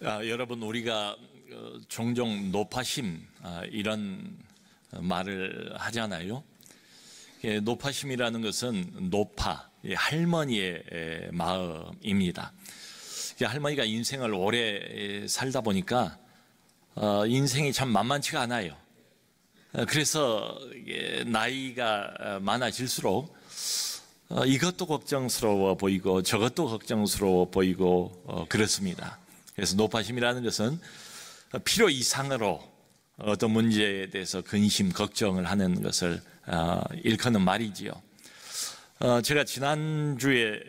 여러분, 우리가 종종 노파심 이런 말을 하잖아요. 노파심이라는 것은 노파, 할머니의 마음입니다. 할머니가 인생을 오래 살다 보니까 인생이 참 만만치가 않아요. 그래서 나이가 많아질수록 이것도 걱정스러워 보이고 저것도 걱정스러워 보이고 그렇습니다. 그래서 노파심이라는 것은 필요 이상으로 어떤 문제에 대해서 근심, 걱정을 하는 것을 일컫는 말이지요. 제가 지난주에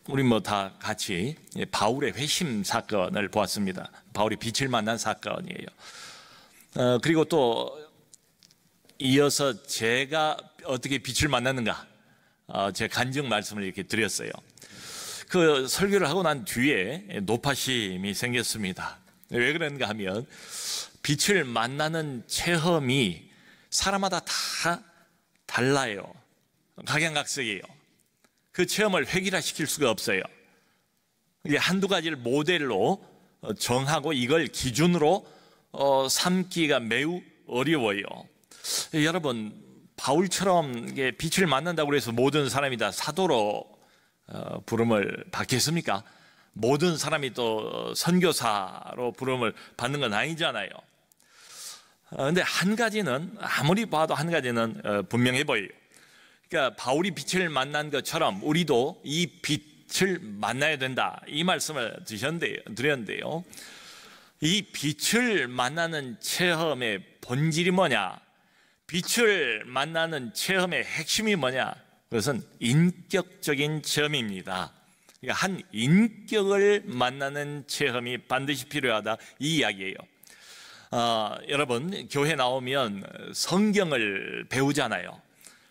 우리 뭐 다 같이 바울의 회심 사건을 보았습니다. 바울이 빛을 만난 사건이에요. 그리고 또 이어서 제가 어떻게 빛을 만났는가, 제 간증 말씀을 이렇게 드렸어요. 그 설교를 하고 난 뒤에 노파심이 생겼습니다. 왜 그런가 하면 빛을 만나는 체험이 사람마다 다 달라요. 각양각색이에요. 그 체험을 획일화시킬 수가 없어요. 이게 한두 가지를 모델로 정하고 이걸 기준으로 삼기가 매우 어려워요. 여러분, 바울처럼 빛을 만난다고 해서 모든 사람이 다 사도로 부름을 받겠습니까? 모든 사람이 또 선교사로 부름을 받는 건 아니잖아요. 그런데 한 가지는, 아무리 봐도 한 가지는 분명해 보여요. 그러니까 바울이 빛을 만난 것처럼 우리도 이 빛을 만나야 된다, 이 말씀을 드렸는데요. 이 빛을 만나는 체험의 본질이 뭐냐? 빛을 만나는 체험의 핵심이 뭐냐? 그것은 인격적인 체험입니다. 그러니까 한 인격을 만나는 체험이 반드시 필요하다, 이 이야기예요. 여러분, 교회 나오면 성경을 배우잖아요.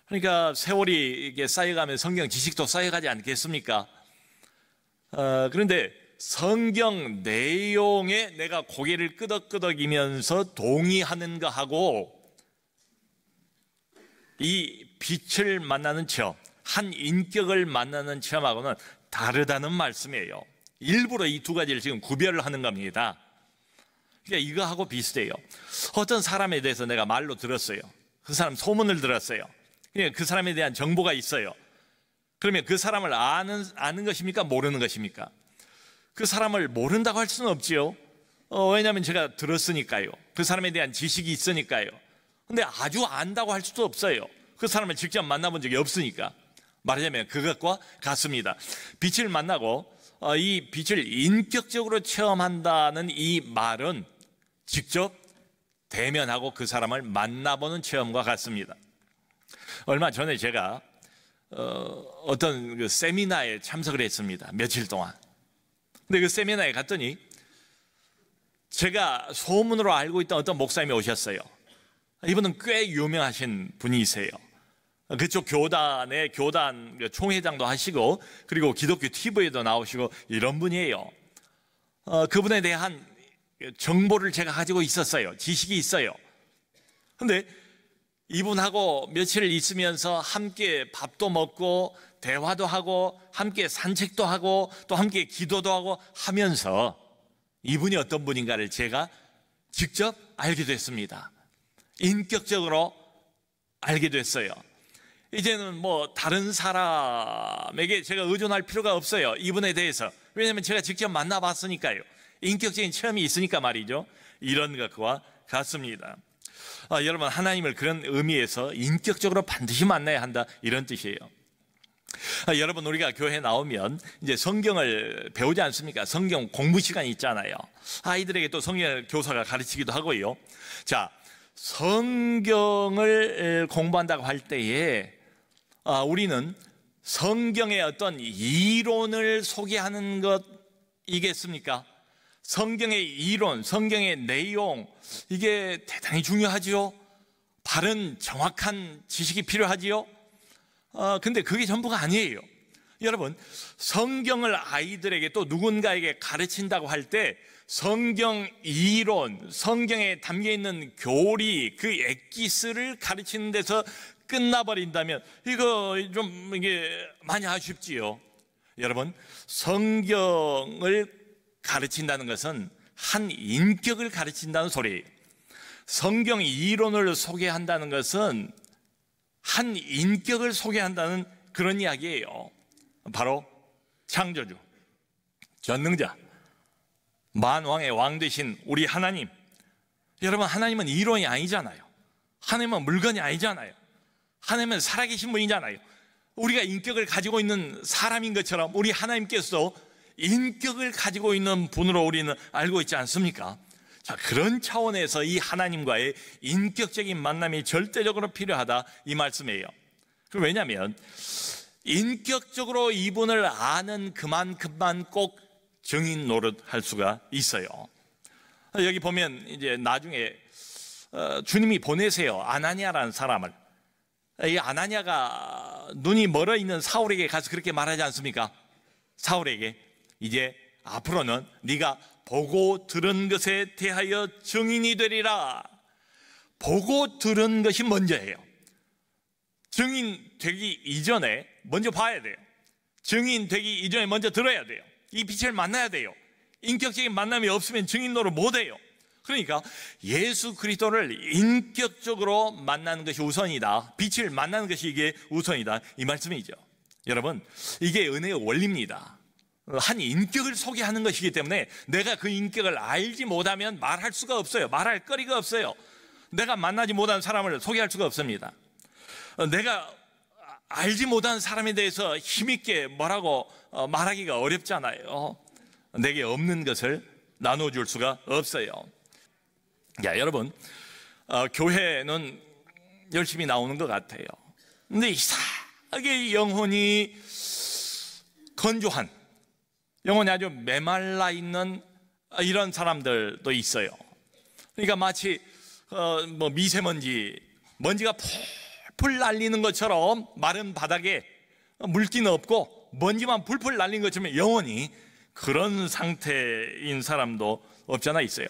그러니까 세월이 이게 쌓여가면 성경 지식도 쌓여가지 않겠습니까? 그런데 성경 내용에 내가 고개를 끄덕끄덕이면서 동의하는 거하고 이 빛을 만나는 체험, 한 인격을 만나는 체험하고는 다르다는 말씀이에요. 일부러 이 두 가지를 지금 구별을 하는 겁니다. 그러니까 이거하고 비슷해요. 어떤 사람에 대해서 내가 말로 들었어요. 그 사람 소문을 들었어요. 그러니까 그 사람에 대한 정보가 있어요. 그러면 그 사람을 아는 것입니까? 모르는 것입니까? 그 사람을 모른다고 할 수는 없지요. 왜냐하면 제가 들었으니까요. 그 사람에 대한 지식이 있으니까요. 근데 아주 안다고 할 수도 없어요. 그 사람을 직접 만나본 적이 없으니까. 말하자면 그것과 같습니다. 빛을 만나고 이 빛을 인격적으로 체험한다는 이 말은 직접 대면하고 그 사람을 만나보는 체험과 같습니다. 얼마 전에 제가 어떤 그 세미나에 참석을 했습니다. 며칠 동안. 근데 그 세미나에 갔더니 제가 소문으로 알고 있던 어떤 목사님이 오셨어요. 이분은 꽤 유명하신 분이세요. 그쪽 교단의 교단 총회장도 하시고, 그리고 기독교 TV에도 나오시고 이런 분이에요. 그분에 대한 정보를 제가 가지고 있었어요. 지식이 있어요. 근데 이분하고 며칠 있으면서 함께 밥도 먹고 대화도 하고 함께 산책도 하고 또 함께 기도도 하고 하면서 이분이 어떤 분인가를 제가 직접 알게 됐습니다. 인격적으로 알게 됐어요. 이제는 뭐 다른 사람에게 제가 의존할 필요가 없어요. 이분에 대해서. 왜냐하면 제가 직접 만나봤으니까요. 인격적인 체험이 있으니까 말이죠. 이런 것과 같습니다. 여러분, 하나님을 그런 의미에서 인격적으로 반드시 만나야 한다, 이런 뜻이에요. 여러분, 우리가 교회에 나오면 이제 성경을 배우지 않습니까? 성경 공부 시간이 있잖아요. 아이들에게 또 성경 교사가 가르치기도 하고요. 자, 성경을 공부한다고 할 때에 우리는 성경의 어떤 이론을 소개하는 것이겠습니까? 성경의 이론, 성경의 내용, 이게 대단히 중요하지요. 바른 정확한 지식이 필요하지요. 근데 그게 전부가 아니에요. 여러분, 성경을 아이들에게 또 누군가에게 가르친다고 할 때 성경 이론, 성경에 담겨있는 교리, 그 엑기스를 가르치는 데서 끝나버린다면 이거 좀 이게 많이 아쉽지요. 여러분, 성경을 가르친다는 것은 한 인격을 가르친다는 소리예요. 성경 이론을 소개한다는 것은 한 인격을 소개한다는 그런 이야기예요. 바로 창조주, 전능자, 만왕의 왕 되신 우리 하나님. 여러분, 하나님은 이론이 아니잖아요. 하나님은 물건이 아니잖아요. 하나님은 살아계신 분이잖아요. 우리가 인격을 가지고 있는 사람인 것처럼 우리 하나님께서 인격을 가지고 있는 분으로 우리는 알고 있지 않습니까? 자, 그런 차원에서 이 하나님과의 인격적인 만남이 절대적으로 필요하다, 이 말씀이에요. 왜냐하면 인격적으로 이분을 아는 그만큼만 꼭 증인 노릇할 수가 있어요. 여기 보면 이제 나중에 주님이 보내세요. 아나니아라는 사람을. 이 아나니아가 눈이 멀어 있는 사울에게 가서 그렇게 말하지 않습니까? 사울에게 이제 앞으로는 네가 보고 들은 것에 대하여 증인이 되리라. 보고 들은 것이 먼저예요. 증인 되기 이전에 먼저 봐야 돼요. 증인 되기 이전에 먼저 들어야 돼요. 이 빛을 만나야 돼요. 인격적인 만남이 없으면 증인 노릇 못해요. 그러니까 예수 그리스도를 인격적으로 만나는 것이 우선이다. 빛을 만나는 것이 이게 우선이다, 이 말씀이죠. 여러분, 이게 은혜의 원리입니다. 한 인격을 소개하는 것이기 때문에 내가 그 인격을 알지 못하면 말할 수가 없어요. 말할 거리가 없어요. 내가 만나지 못한 사람을 소개할 수가 없습니다. 내가 알지 못한 사람에 대해서 힘있게 뭐라고 말하기가 어렵잖아요. 내게 없는 것을 나눠줄 수가 없어요. 야, 여러분, 교회는 열심히 나오는 것 같아요. 근데 이상하게 영혼이 건조한, 영혼이 아주 메말라 있는 이런 사람들도 있어요. 그러니까 마치 먼지가 풀풀 날리는 것처럼 마른 바닥에 물기는 없고 먼지만 풀풀 날린 것처럼 영혼이 그런 상태인 사람도 없잖아 있어요.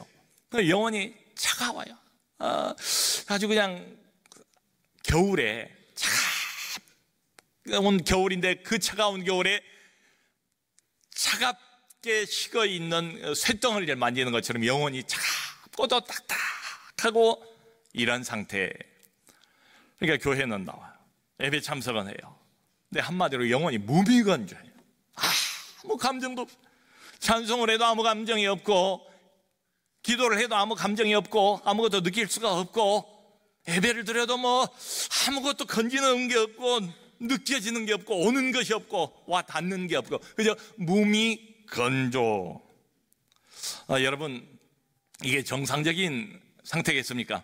영혼이 차가워요. 아주 그냥 겨울에 차가운 겨울인데 그 차가운 겨울에 차갑게 식어 있는 쇳덩어리를 만지는 것처럼 영혼이 차갑고도 딱딱하고 이런 상태. 그러니까 교회는 나와요. 예배 참석은 해요. 근데 한마디로 영혼이 무미건조해요. 아무 감정도 없어요. 찬송을 해도 아무 감정이 없고, 기도를 해도 아무 감정이 없고, 아무것도 느낄 수가 없고, 예배를 드려도 아무것도 건지는 게 없고, 느껴지는 게 없고, 오는 것이 없고, 와 닿는 게 없고, 그저 무미건조. 여러분, 이게 정상적인 상태겠습니까?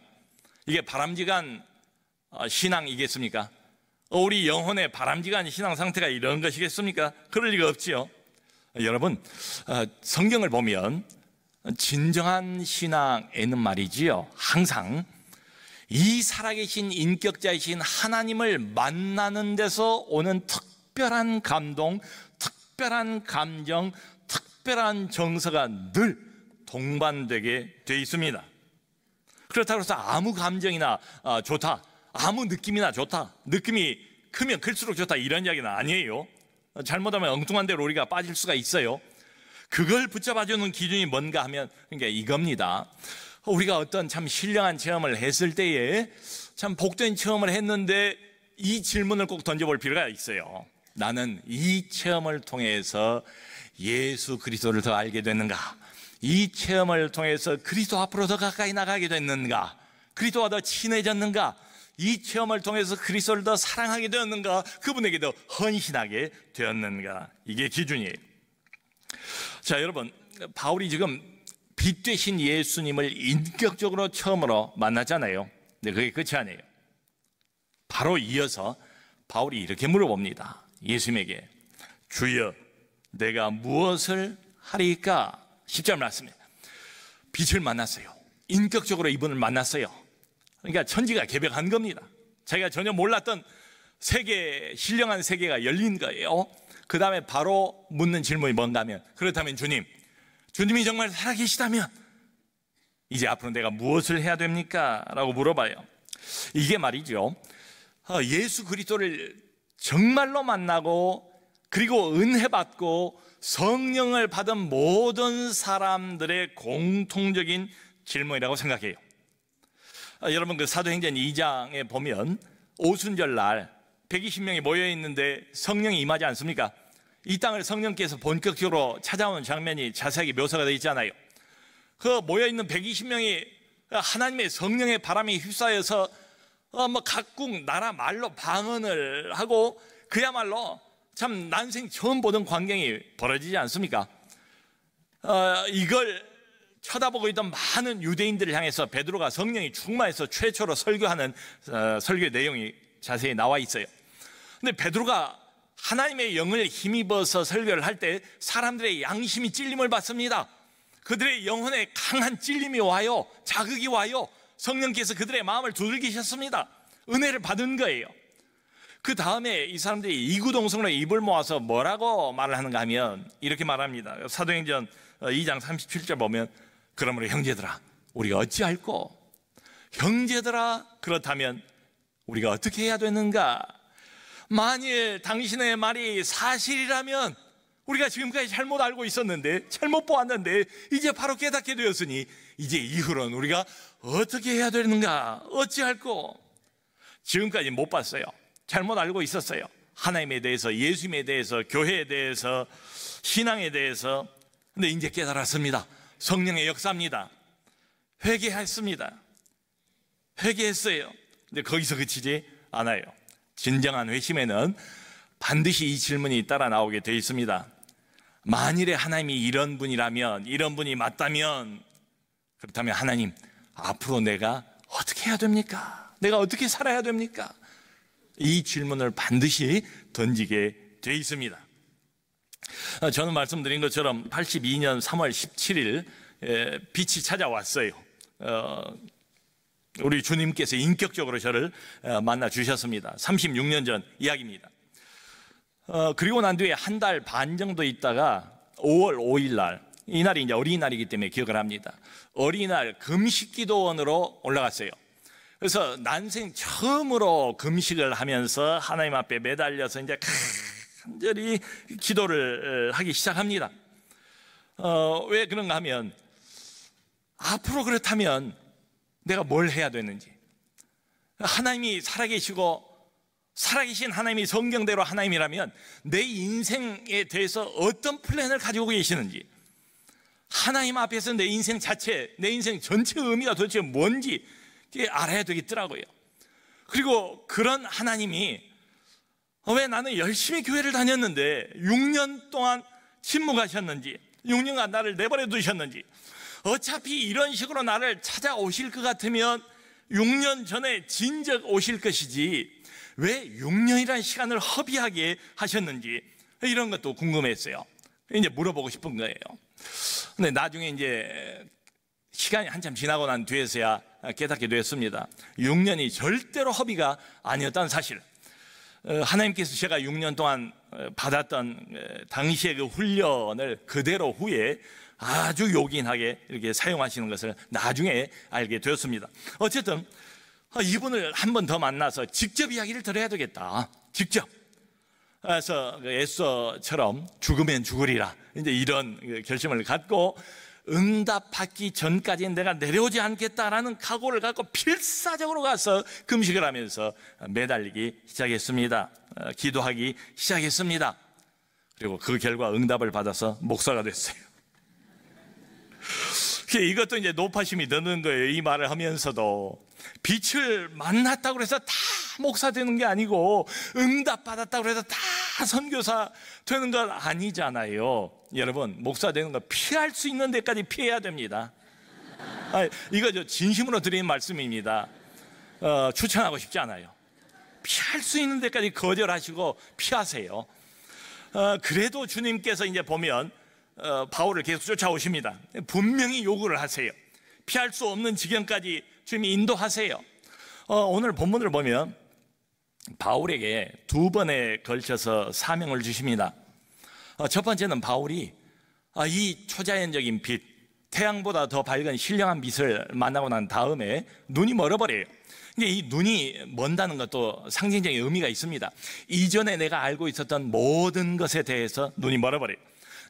이게 바람직한 신앙이겠습니까? 우리 영혼의 바람직한 신앙 상태가 이런 것이겠습니까? 그럴 리가 없지요. 여러분, 성경을 보면 진정한 신앙에는 말이지요, 항상 이 살아계신 인격자이신 하나님을 만나는 데서 오는 특별한 감동, 특별한 감정, 특별한 정서가 늘 동반되게 돼 있습니다. 그렇다고 해서 아무 감정이나 좋다, 아무 느낌이나 좋다, 느낌이 크면 클수록 좋다, 이런 이야기는 아니에요. 잘못하면 엉뚱한 데로 우리가 빠질 수가 있어요. 그걸 붙잡아주는 기준이 뭔가 하면 그러니까 이겁니다. 우리가 어떤 참 신령한 체험을 했을 때에 참 복된 체험을 했는데 이 질문을 꼭 던져볼 필요가 있어요. 나는 이 체험을 통해서 예수 그리스도를 더 알게 됐는가? 이 체험을 통해서 그리스도 앞으로 더 가까이 나가게 됐는가? 그리스도와 더 친해졌는가? 이 체험을 통해서 그리스도를 더 사랑하게 되었는가? 그분에게 더 헌신하게 되었는가? 이게 기준이에요. 자, 여러분, 바울이 지금 빛 되신 예수님을 인격적으로 처음으로 만났잖아요. 근데 그게 끝이 아니에요. 바로 이어서 바울이 이렇게 물어봅니다. 예수님에게, 주여, 내가 무엇을 하리까? 10절 말씀입니다. 빛을 만났어요. 인격적으로 이분을 만났어요. 그러니까 천지가 개벽한 겁니다. 자기가 전혀 몰랐던 세계, 신령한 세계가 열린 거예요. 그 다음에 바로 묻는 질문이 뭔가 하면, 그렇다면 주님이 정말 살아계시다면 이제 앞으로 내가 무엇을 해야 됩니까? 라고 물어봐요. 이게 말이죠, 예수 그리스도를 정말로 만나고 그리고 은혜 받고 성령을 받은 모든 사람들의 공통적인 질문이라고 생각해요. 여러분, 그 사도행전 2장에 보면 오순절 날 120명이 모여 있는데 성령이 임하지 않습니까? 이 땅을 성령께서 본격적으로 찾아오는 장면이 자세하게 묘사가 되어 있잖아요. 그 모여 있는 120명이 하나님의 성령의 바람이 휩싸여서 각국 나라 말로 방언을 하고 그야말로 참 난생 처음 보던 광경이 벌어지지 않습니까? 이걸 쳐다보고 있던 많은 유대인들을 향해서 베드로가 성령이 충만해서 최초로 설교하는 설교의 내용이 자세히 나와 있어요. 근데 베드로가 하나님의 영을 힘입어서 설교를 할 때 사람들의 양심이 찔림을 받습니다. 그들의 영혼에 강한 찔림이 와요. 자극이 와요. 성령께서 그들의 마음을 두들기셨습니다. 은혜를 받은 거예요. 그 다음에 이 사람들이 이구동성으로 입을 모아서 뭐라고 말을 하는가 하면 이렇게 말합니다. 사도행전 2장 37절 보면, 그러므로 형제들아 우리가 어찌할꼬? 형제들아 그렇다면 우리가 어떻게 해야 되는가? 만일 당신의 말이 사실이라면, 우리가 지금까지 잘못 알고 있었는데, 잘못 보았는데 이제 바로 깨닫게 되었으니 이제 이후로는 우리가 어떻게 해야 되는가? 어찌할꼬? 지금까지 못 봤어요. 잘못 알고 있었어요. 하나님에 대해서, 예수님에 대해서, 교회에 대해서, 신앙에 대해서. 근데 이제 깨달았습니다. 성령의 역사입니다. 회개했습니다. 회개했어요. 근데 거기서 그치지 않아요. 진정한 회심에는 반드시 이 질문이 따라 나오게 되어 있습니다. 만일에 하나님이 이런 분이라면, 이런 분이 맞다면, 그렇다면 하나님, 앞으로 내가 어떻게 해야 됩니까? 내가 어떻게 살아야 됩니까? 이 질문을 반드시 던지게 되어 있습니다. 저는 말씀드린 것처럼 82년 3월 17일 빛이 찾아왔어요. 우리 주님께서 인격적으로 저를 만나 주셨습니다. 36년 전 이야기입니다. 그리고 난 뒤에 한 달 반 정도 있다가 5월 5일 날, 이날이 이제 어린이날이기 때문에 기억을 합니다. 어린이날 금식기도원으로 올라갔어요. 그래서 난생 처음으로 금식을 하면서 하나님 앞에 매달려서 이제 간절히 기도를 하기 시작합니다. 왜 그런가 하면, 앞으로 그렇다면 내가 뭘 해야 되는지, 하나님이 살아계시고 살아계신 하나님이 성경대로 하나님이라면 내 인생에 대해서 어떤 플랜을 가지고 계시는지, 하나님 앞에서 내 인생 자체, 내 인생 전체 의미가 도대체 뭔지 알아야 되겠더라고요. 그리고 그런 하나님이 왜 나는 열심히 교회를 다녔는데 6년 동안 침묵하셨는지, 6년간 나를 내버려 두셨는지, 어차피 이런 식으로 나를 찾아오실 것 같으면 6년 전에 진즉 오실 것이지 왜 6년이라는 시간을 허비하게 하셨는지, 이런 것도 궁금했어요. 이제 물어보고 싶은 거예요. 근데 나중에 이제 시간이 한참 지나고 난 뒤에서야 깨닫게 되었습니다. 6년이 절대로 허비가 아니었다는 사실. 하나님께서 제가 6년 동안 받았던 당시의 그 훈련을 그대로 후에 아주 요긴하게 이렇게 사용하시는 것을 나중에 알게 되었습니다. 어쨌든 이분을 한 번 더 만나서 직접 이야기를 들어야 되겠다. 직접. 그래서 에스더처럼 죽으면 죽으리라, 이제 이런 결심을 갖고 응답받기 전까지는 내가 내려오지 않겠다라는 각오를 갖고 필사적으로 가서 금식을 하면서 매달리기 시작했습니다. 기도하기 시작했습니다. 그리고 그 결과 응답을 받아서 목사가 됐어요. 이것도 이제 노파심이 드는 거예요. 이 말을 하면서도 빛을 만났다고 해서 다 목사 되는 게 아니고, 응답 받았다고 해서 다 선교사 되는 건 아니잖아요. 여러분, 목사 되는 거 피할 수 있는 데까지 피해야 됩니다. 이거 저 진심으로 드리는 말씀입니다. 추천하고 싶지 않아요. 피할 수 있는 데까지 거절하시고 피하세요. 그래도 주님께서 이제 보면 바울을 계속 쫓아오십니다. 분명히 요구를 하세요. 피할 수 없는 지경까지 주님이 인도하세요. 오늘 본문을 보면 바울에게 두 번에 걸쳐서 사명을 주십니다. 첫 번째는 바울이 이 초자연적인 빛, 태양보다 더 밝은 신령한 빛을 만나고 난 다음에 눈이 멀어버려요. 근데 이 눈이 먼다는 것도 상징적인 의미가 있습니다. 이전에 내가 알고 있었던 모든 것에 대해서 눈이 멀어버려요.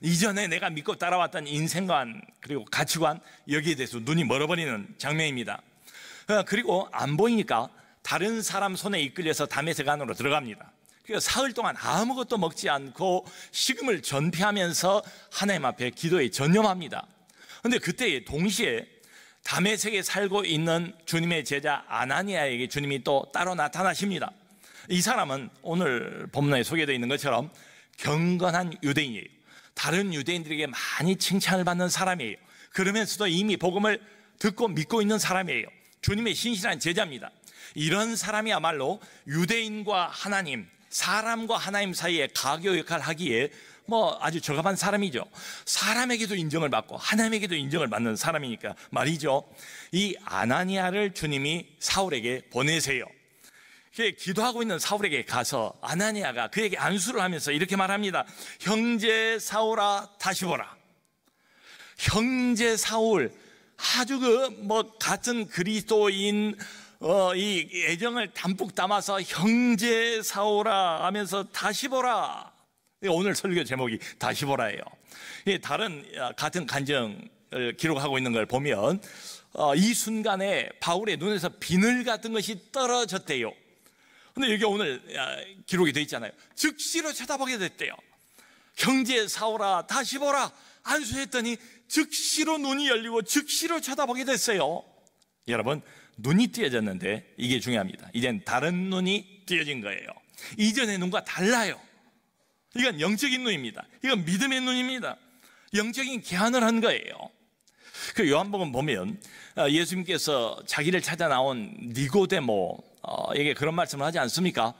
이전에 내가 믿고 따라왔던 인생관 그리고 가치관, 여기에 대해서 눈이 멀어버리는 장면입니다. 그리고 안 보이니까 다른 사람 손에 이끌려서 다메섹 안으로 들어갑니다. 그래서 사흘 동안 아무것도 먹지 않고 식음을 전폐하면서 하나님 앞에 기도에 전념합니다. 그런데 그때 동시에 다메섹에 살고 있는 주님의 제자 아나니아에게 주님이 또 따로 나타나십니다. 이 사람은 오늘 본문에 소개되어 있는 것처럼 경건한 유대인이에요. 다른 유대인들에게 많이 칭찬을 받는 사람이에요. 그러면서도 이미 복음을 듣고 믿고 있는 사람이에요. 주님의 신실한 제자입니다. 이런 사람이야말로 유대인과 하나님, 사람과 하나님 사이에 가교 역할을 하기에 아주 적합한 사람이죠. 사람에게도 인정을 받고 하나님에게도 인정을 받는 사람이니까 말이죠. 이 아나니아를 주님이 사울에게 보내세요. 기도하고 있는 사울에게 가서 아나니아가 그에게 안수를 하면서 이렇게 말합니다. 형제 사울아 다시 보라. 형제 사울, 아주 같은 그리스도인 이 애정을 담뿍 담아서 형제 사울아 하면서 다시 보라. 오늘 설교 제목이 다시 보라예요. 다른 같은 간증을 기록하고 있는 걸 보면 이 순간에 바울의 눈에서 비늘 같은 것이 떨어졌대요. 근데 여기 오늘 기록이 되어 있잖아요. 즉시로 쳐다보게 됐대요. 형제 사울아 다시 보라 안수했더니 즉시로 눈이 열리고 즉시로 쳐다보게 됐어요. 여러분, 눈이 띄어졌는데 이게 중요합니다. 이젠 다른 눈이 띄어진 거예요. 이전의 눈과 달라요. 이건 영적인 눈입니다. 이건 믿음의 눈입니다. 영적인 개안을 한 거예요. 그 요한복음 보면 예수님께서 자기를 찾아 나온 니고데모에게 그런 말씀을 하지 않습니까?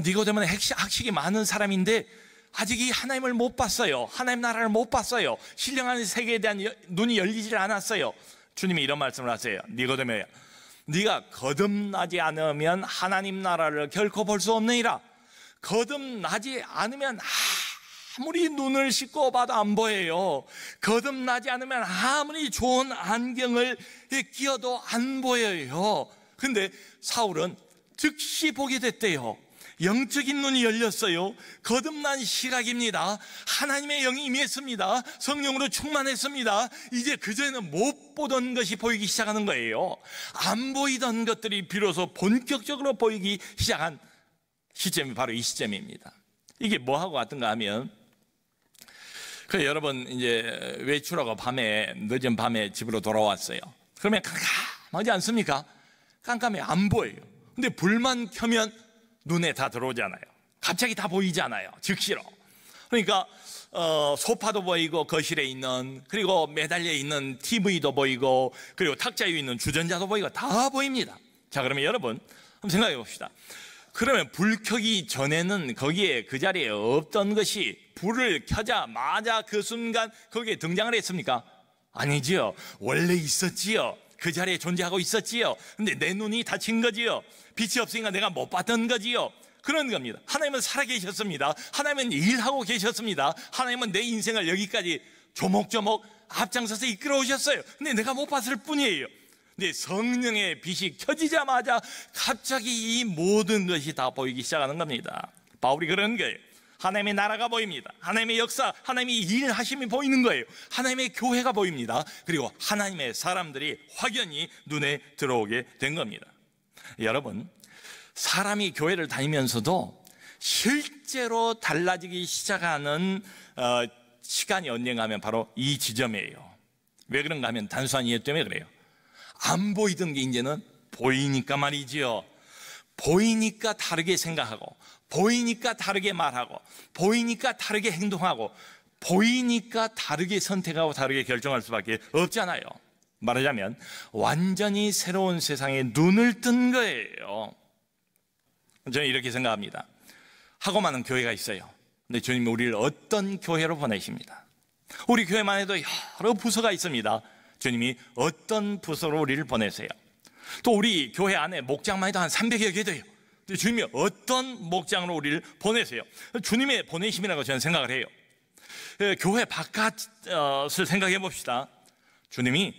니고데모는 학식이 많은 사람인데 아직 이 하나님을 못 봤어요. 하나님 나라를 못 봤어요. 신령한 세계에 대한 눈이 열리질 않았어요. 주님이 이런 말씀을 하세요. 니고데모야, 네가 거듭나지 않으면 하나님 나라를 결코 볼 수 없느니라. 거듭나지 않으면 아무리 눈을 씻고 봐도 안 보여요. 거듭나지 않으면 아무리 좋은 안경을 끼워도 안 보여요. 근데 사울은 즉시 보게 됐대요. 영적인 눈이 열렸어요. 거듭난 시각입니다. 하나님의 영이 임했습니다. 성령으로 충만했습니다. 이제 그전에는 못 보던 것이 보이기 시작하는 거예요. 안 보이던 것들이 비로소 본격적으로 보이기 시작한 시점이 바로 이 시점입니다. 이게 뭐하고 같은가 하면, 여러분 이제 외출하고 늦은 밤에 집으로 돌아왔어요. 그러면 깜깜하지 않습니까? 깜깜해, 안 보여요. 근데 불만 켜면 눈에 다 들어오잖아요. 갑자기 다 보이잖아요. 즉시로. 그러니까 소파도 보이고 거실에 있는, 그리고 매달려 있는 TV도 보이고, 그리고 탁자 위에 있는 주전자도 보이고 다 보입니다. 자, 그러면 여러분 한번 생각해 봅시다. 그러면 불 켜기 전에는 거기에 그 자리에 없던 것이 불을 켜자마자 그 순간 거기에 등장을 했습니까? 아니지요. 원래 있었지요. 그 자리에 존재하고 있었지요. 근데 내 눈이 닫힌 거지요. 빛이 없으니까 내가 못 봤던 거지요. 그런 겁니다. 하나님은 살아계셨습니다. 하나님은 일하고 계셨습니다. 하나님은 내 인생을 여기까지 조목조목 앞장서서 이끌어 오셨어요. 근데 내가 못 봤을 뿐이에요. 근데 성령의 빛이 켜지자마자 갑자기 이 모든 것이 다 보이기 시작하는 겁니다. 바울이 그런 거예요. 하나님의 나라가 보입니다. 하나님의 역사, 하나님의 일하심이 보이는 거예요. 하나님의 교회가 보입니다. 그리고 하나님의 사람들이 확연히 눈에 들어오게 된 겁니다. 여러분, 사람이 교회를 다니면서도 실제로 달라지기 시작하는 시간이 언젠가 하면 바로 이 지점이에요. 왜 그런가 하면 단순한 이유 때문에 그래요. 안 보이던 게 이제는 보이니까 말이지요. 보이니까 다르게 생각하고, 보이니까 다르게 말하고, 보이니까 다르게 행동하고, 보이니까 다르게 선택하고 다르게 결정할 수밖에 없잖아요. 말하자면 완전히 새로운 세상에 눈을 뜬 거예요. 저는 이렇게 생각합니다. 하고 많은 교회가 있어요. 근데 주님이 우리를 어떤 교회로 보내십니다. 우리 교회만 해도 여러 부서가 있습니다. 주님이 어떤 부서로 우리를 보내세요. 또 우리 교회 안에 목장만 해도 한 300여 개 돼요. 근데 주님이 어떤 목장으로 우리를 보내세요. 주님의 보내심이라고 저는 생각을 해요. 교회 바깥을 생각해 봅시다. 주님이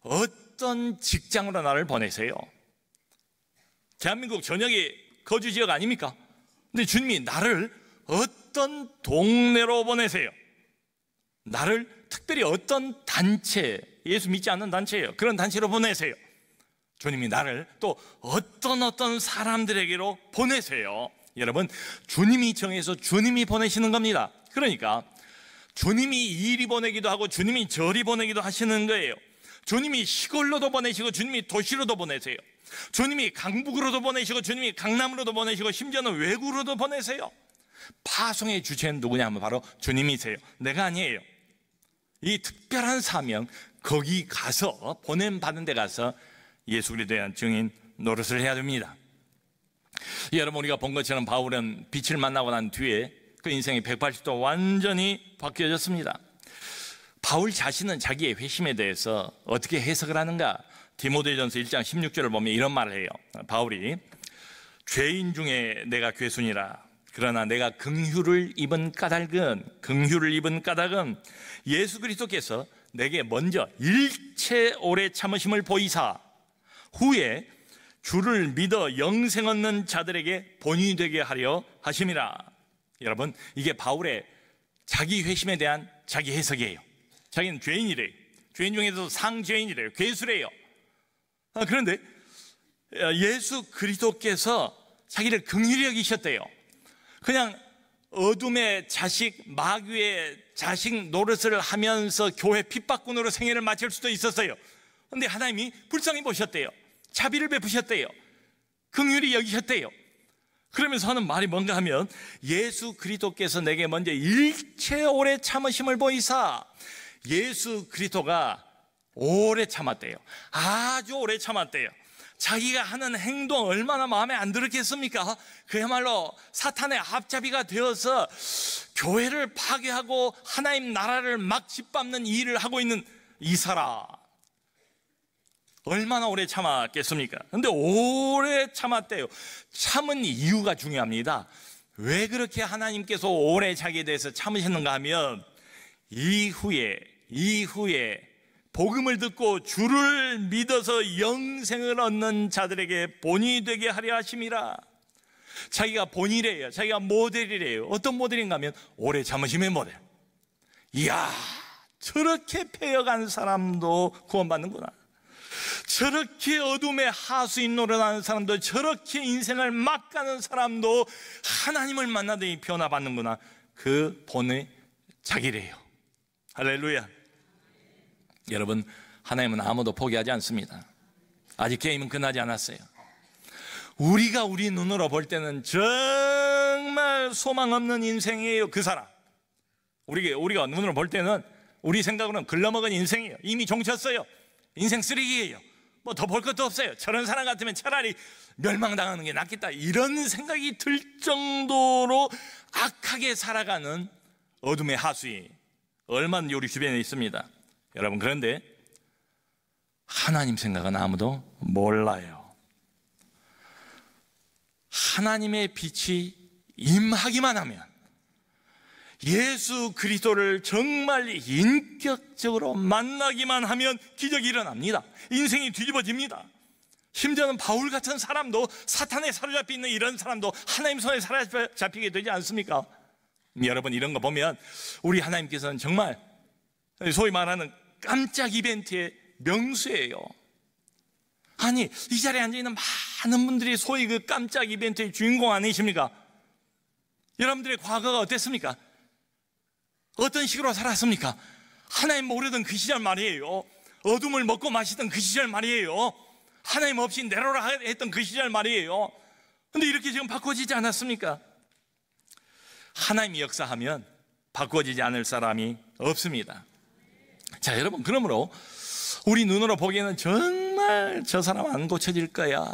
어떤 직장으로 나를 보내세요. 대한민국 전역의 거주 지역 아닙니까? 근데 주님이 나를 어떤 동네로 보내세요. 나를 특별히 어떤 단체, 예수 믿지 않는 단체예요, 그런 단체로 보내세요. 주님이 나를 또 어떤 사람들에게로 보내세요. 여러분, 주님이 정해서 주님이 보내시는 겁니다. 그러니까 주님이 이리 보내기도 하고 주님이 저리 보내기도 하시는 거예요. 주님이 시골로도 보내시고 주님이 도시로도 보내세요. 주님이 강북으로도 보내시고 주님이 강남으로도 보내시고 심지어는 외국으로도 보내세요. 파송의 주체는 누구냐면 바로 주님이세요. 내가 아니에요. 이 특별한 사명, 거기 가서, 보냄받은 데 가서 예수 그리스도에 대한 증인 노릇을 해야 됩니다. 여러분, 우리가 본 것처럼 바울은 빛을 만나고 난 뒤에 그 인생이 180도 완전히 바뀌어졌습니다. 바울 자신은 자기의 회심에 대해서 어떻게 해석을 하는가? 디모데전서 1장 16절을 보면 이런 말을 해요. 바울이 죄인 중에 내가 괴순이라. 그러나 내가 긍휼을 입은 까닭은 예수 그리스도께서 내게 먼저 일체 오래 참으심을 보이사 후에 주를 믿어 영생 얻는 자들에게 본이 되게 하려 하심이라. 여러분, 이게 바울의 자기 회심에 대한 자기 해석이에요. 자기는 죄인이래요. 죄인 중에서도 상죄인이래요. 괴수래요. 그런데 예수 그리스도께서 자기를 긍휼히 여기셨대요. 그냥 어둠의 자식, 마귀의 자식 노릇을 하면서 교회 핍박꾼으로 생애를 마칠 수도 있었어요. 그런데 하나님이 불쌍히 보셨대요. 자비를 베푸셨대요. 긍휼히 여기셨대요. 그러면서 하는 말이 뭔가 하면 예수 그리스도께서 내게 먼저 일체 오래 참으심을 보이사. 예수 그리스도가 오래 참았대요. 아주 오래 참았대요. 자기가 하는 행동 얼마나 마음에 안 들었겠습니까? 그야말로 사탄의 앞잡이가 되어서 교회를 파괴하고 하나님 나라를 막 짓밟는 일을 하고 있는 이 사람, 얼마나 오래 참았겠습니까? 근데 오래 참았대요. 참은 이유가 중요합니다. 왜 그렇게 하나님께서 오래 자기에 대해서 참으시는가 하면 이후에 복음을 듣고 주를 믿어서 영생을 얻는 자들에게 본이 되게 하려 하심이라. 자기가 본이래요. 자기가 모델이래요. 어떤 모델인가 하면 오래 참으심의 모델. 이야, 저렇게 패여간 사람도 구원받는구나. 저렇게 어둠의 하수인 노릇하는 사람도, 저렇게 인생을 막 가는 사람도 하나님을 만나더니 변화받는구나. 그 본의 자기래요. 할렐루야. 여러분, 하나님은 아무도 포기하지 않습니다. 아직 게임은 끝나지 않았어요. 우리가 우리 눈으로 볼 때는 정말 소망 없는 인생이에요. 그 사람, 우리가 눈으로 볼 때는, 우리 생각으로는 글러먹은 인생이에요. 이미 종쳤어요. 인생 쓰레기예요. 뭐 더 볼 것도 없어요. 저런 사람 같으면 차라리 멸망당하는 게 낫겠다, 이런 생각이 들 정도로 악하게 살아가는 어둠의 하수인 얼마나 우리 주변에 있습니다. 여러분, 그런데 하나님 생각은 아무도 몰라요. 하나님의 빛이 임하기만 하면, 예수 그리스도를 정말 인격적으로 만나기만 하면 기적이 일어납니다. 인생이 뒤집어집니다. 심지어는 바울 같은 사람도, 사탄에 사로잡혀 있는 이런 사람도 하나님 손에 사로잡히게 되지 않습니까? 여러분, 이런 거 보면 우리 하나님께서는 정말 소위 말하는 깜짝 이벤트의 명수예요. 아니, 이 자리에 앉아있는 많은 분들이 소위 그 깜짝 이벤트의 주인공 아니십니까? 여러분들의 과거가 어땠습니까? 어떤 식으로 살았습니까? 하나님 모르던 그 시절 말이에요. 어둠을 먹고 마시던 그 시절 말이에요. 하나님 없이 내로라 했던 그 시절 말이에요. 근데 이렇게 지금 바꿔지지 않았습니까? 하나님이 역사하면 바꿔지지 않을 사람이 없습니다. 자, 여러분, 그러므로 우리 눈으로 보기에는 정말 저 사람 안 고쳐질 거야,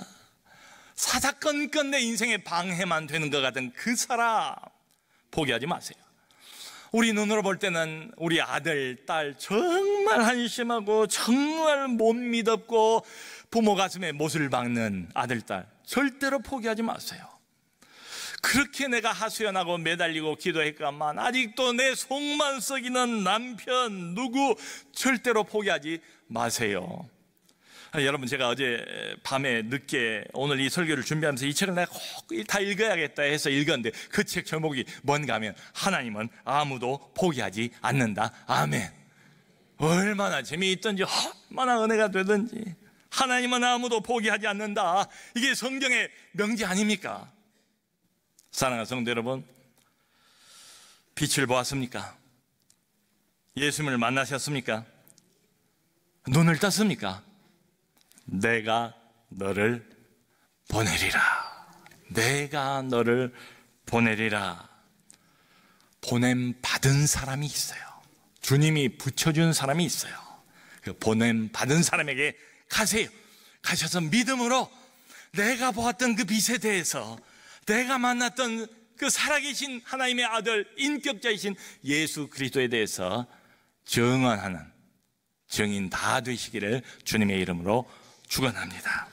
사사건건 내 인생에 방해만 되는 것 같은 그 사람 포기하지 마세요. 우리 눈으로 볼 때는 우리 아들, 딸 정말 한심하고 정말 못 믿었고 부모 가슴에 못을 박는 아들, 딸 절대로 포기하지 마세요. 그렇게 내가 하소연하고 매달리고 기도했건만 아직도 내 속만 썩이는 남편 누구 절대로 포기하지 마세요. 여러분, 제가 어제 밤에 늦게 오늘 이 설교를 준비하면서 이 책을 내가 꼭 다 읽어야겠다 해서 읽었는데, 그 책 제목이 뭔가 하면 하나님은 아무도 포기하지 않는다. 아멘. 얼마나 재미있던지, 얼마나 은혜가 되든지. 하나님은 아무도 포기하지 않는다. 이게 성경의 명제 아닙니까? 사랑하는 성도 여러분, 빛을 보았습니까? 예수님을 만나셨습니까? 눈을 떴습니까? 내가 너를 보내리라. 내가 너를 보내리라. 보냄 받은 사람이 있어요. 주님이 붙여준 사람이 있어요. 그 보냄 받은 사람에게 가세요. 가셔서 믿음으로 내가 보았던 그 빛에 대해서, 내가 만났던 그 살아계신 하나님의 아들, 인격자이신 예수 그리스도에 대해서 증언하는 증인 다 되시기를 주님의 이름으로 축원합니다.